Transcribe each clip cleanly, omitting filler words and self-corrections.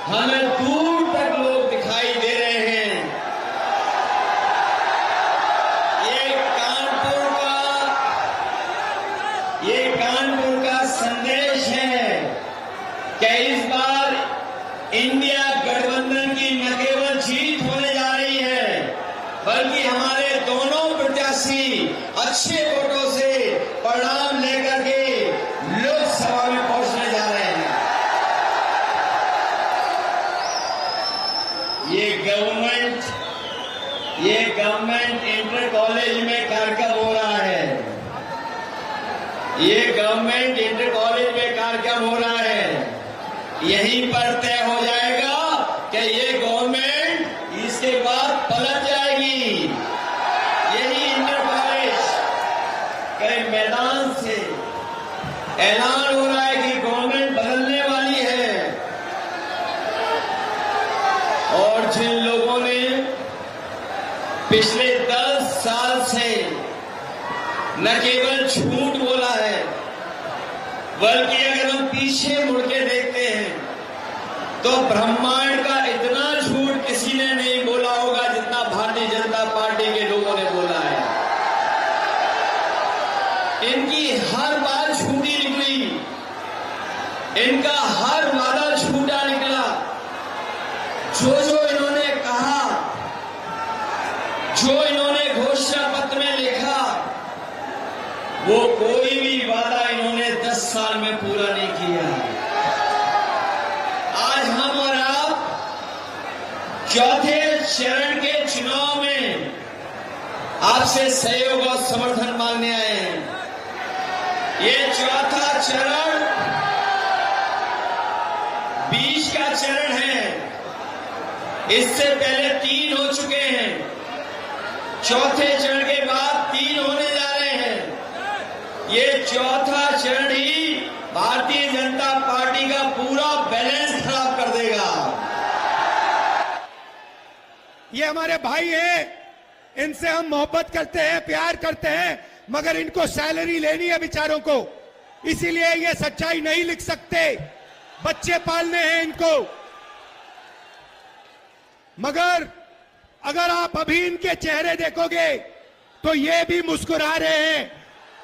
हमें दूर तक लोग दिखाई दे रहे हैं। ये कानपुर का संदेश है कि इस बार इंडिया गठबंधन की न केवल जीत होने जा रही है, बल्कि हमारे दोनों प्रत्याशी अच्छे वोटों से परिणाम लेकर के लोकसभा में पहुंचने जा रहे हैं। ये गवर्नमेंट इंटर कॉलेज में कार्यक्रम हो रहा है। ये गवर्नमेंट इंटर कॉलेज में कार्यक्रम हो रहा है। यहीं पर तय हो जाएगा कि ये गवर्नमेंट इसके बाद पलट जाएगी। यही इंटर कॉलेज के मैदान से ऐलान हो रहा है कि गवर्नमेंट बदलने वाली है। और जिन लोगों ने पिछले 10 साल से न केवल झूठ बोला है, बल्कि अगर हम पीछे मुड़ के देखते हैं तो ब्रह्मांड का इतना झूठ किसी ने नहीं बोला होगा जितना भारतीय जनता पार्टी के लोगों ने बोला है। इनकी हर बात झूठी निकली, इनका हर वादा झूठा निकला। जो इन्होंने कहा, जो इन्होंने घोषणा पत्र में लिखा, वो कोई भी वादा इन्होंने 10 साल में पूरा नहीं किया। आज हम और आप चौथे चरण के चुनाव में आपसे सहयोग और समर्थन मांगने आए हैं। ये चौथा चरण बीच का चरण है। इससे पहले 3 हो चुके हैं, चौथे चरण के बाद 3 होने जा रहे हैं। ये चौथा चरण ही भारतीय जनता पार्टी का पूरा बैलेंस खराब कर देगा। ये हमारे भाई हैं, इनसे हम मोहब्बत करते हैं, प्यार करते हैं, मगर इनको सैलरी लेनी है बेचारों को, इसीलिए ये सच्चाई नहीं लिख सकते। बच्चे पालने हैं इनको। मगर अगर आप अभी इनके चेहरे देखोगे तो ये भी मुस्कुरा रहे हैं,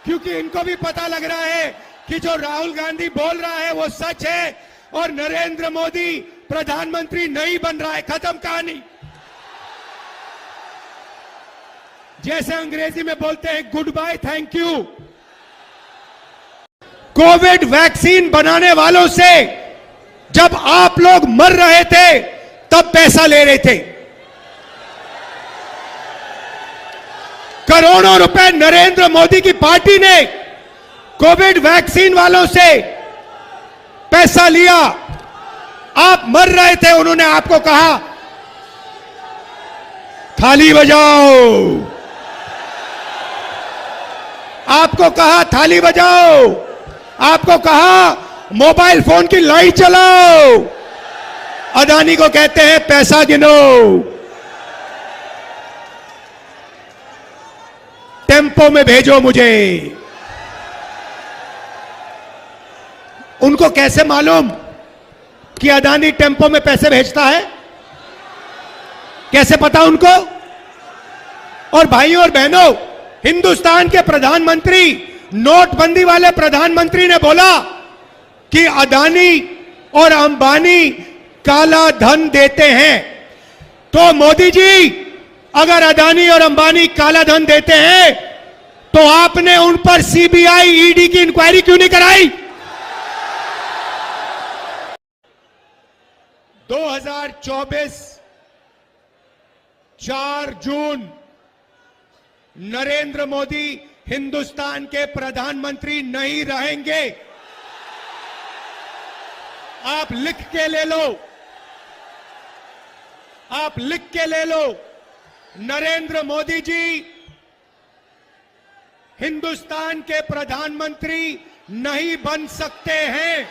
क्योंकि इनको भी पता लग रहा है कि जो राहुल गांधी बोल रहा है वो सच है और नरेंद्र मोदी प्रधानमंत्री नहीं बन रहा है। खत्म कहानी। जैसे अंग्रेजी में बोलते हैं good bye thank you. Covid vaccine बनाने वालों से जब आप लोग मर रहे थे तब पैसा ले रहे थे। करोड़ों रुपए नरेंद्र मोदी की पार्टी ने कोविड वैक्सीन वालों से पैसा लिया। आप मर रहे थे, उन्होंने आपको कहा थाली बजाओ, आपको कहा थाली बजाओ, आपको कहा मोबाइल फोन की लाइट चलाओ। अदानी को कहते हैं पैसा गिनो, टेम्पो में भेजो मुझे। उनको कैसे मालूम कि अदानी टेम्पो में पैसे भेजता है? कैसे पता उनको? और भाइयों और बहनों, हिंदुस्तान के प्रधानमंत्री, नोटबंदी वाले प्रधानमंत्री ने बोला कि अदानी और अंबानी काला धन देते हैं। तो मोदी जी, अगर अदानी और अंबानी काला धन देते हैं तो आपने उन पर सीबीआई, ईडी की इंक्वायरी क्यों नहीं कराई? 2024 4 जून नरेंद्र मोदी हिंदुस्तान के प्रधानमंत्री नहीं रहेंगे। आप लिख के ले लो, आप लिख के ले लो। नरेंद्र मोदी जी हिंदुस्तान के प्रधानमंत्री नहीं बन सकते हैं।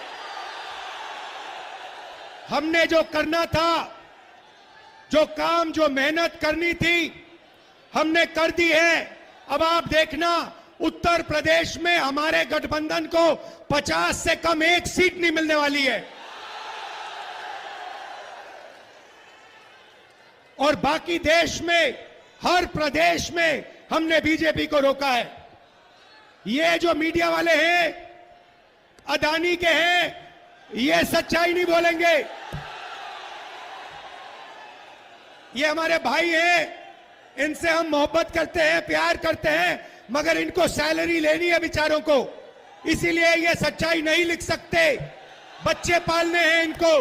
हमने जो करना था, जो काम, जो मेहनत करनी थी, हमने कर दी है। अब आप देखना, उत्तर प्रदेश में हमारे गठबंधन को 50 से कम 1 सीट नहीं मिलने वाली है। और बाकी देश में हर प्रदेश में हमने बीजेपी को रोका है। ये जो मीडिया वाले हैं, अदानी के हैं, ये सच्चाई नहीं बोलेंगे। ये हमारे भाई हैं, इनसे हम मोहब्बत करते हैं, प्यार करते हैं, मगर इनको सैलरी लेनी है बेचारों को, इसीलिए ये सच्चाई नहीं लिख सकते। बच्चे पालने हैं इनको।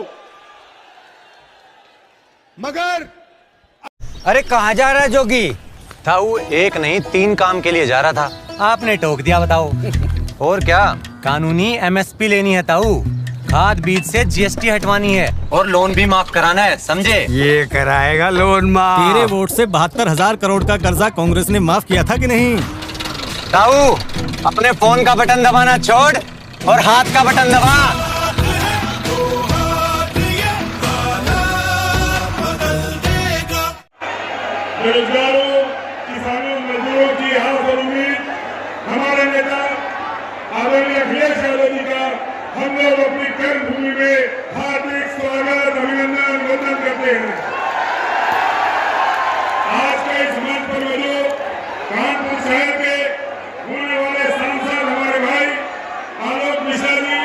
मगर अरे कहाँ जा रहा है जोगी? ताऊ एक नहीं 3 काम के लिए जा रहा था। आपने टोक दिया, बताओ। और क्या? कानूनी MSP लेनी है ताऊ, खाद बीज से GST हटवानी है और लोन भी माफ कराना है, समझे? ये कराएगा लोन माफ। तेरे वोट से 72,000 करोड़ का कर्जा कांग्रेस ने माफ किया था कि नहीं? ताऊ अपने फोन का बटन दबाना छोड़ और हाथ का बटन दबा। बेरोजगारों, किसानों, मजदूरों की हाथ और उम्मीद हमारे नेता आदरणीय अखिलेश यादव जी का हम लोग अपनी कर्म भूमि में हार्दिक स्वागत, अभिनंदन, वंदन करते हैं। आज के इस मंच पर मौजूद कानपुर शहर के होने वाले सांसद हमारे भाई आलोक मिश्रा जी,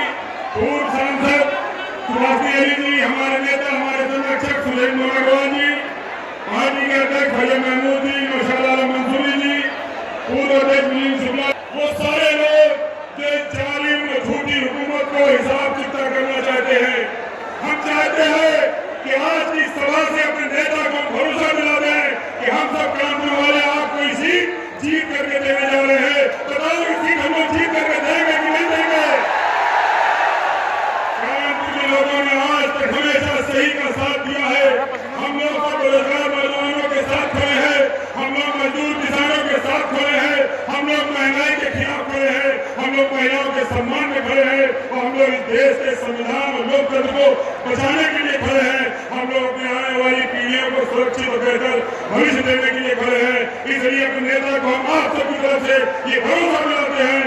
पूर्व सांसद सुभाष अली जी, हमारे नेता, हमारे संरक्षक सुरेश मोनागवाल जी, पार्टी के अध्यक्ष भैया महमूद जी, नौशाद आलम मंसूरी जी, पूर्व अध्यक्ष मिलिंद शुक्ला, वो सारे लोग जो जालिम झूठी हुकूमत को हिसाब चुकता करना चाहते हैं। हम चाहते हैं कि आज की सभा से अपने नेता को भरोसा दिला दें कि हम सब कानपुर वाले आपको ये सीट जीत करके देने जा रहे हैं। बताओ ये सीट हम लोग जीत करके देंगे कि नहीं देंगे? कानपुर के लोगों ने आज तक हमेशा सही का साथ दिया है। हम लोग बेरोजगार नौजवानों के साथ खड़े हैं, हम लोग मजदूर किसानों के साथ खड़े हैं, हम लोग महंगाई के खिलाफ खड़े हैं, हम लोग महिलाओं के सम्मान में खड़े हैं और हम लोग इस देश के संविधान और लोकतंत्र को बचाने के लिए खड़े हैं। हम लोग अपनी आने वाली पीढ़ियों को सुरक्षित और बेहतर भविष्य देने के लिए खड़े हैं। इसलिए अपने नेता को हम आप सबकी तरफ से ये भरोसा दिलाते हैं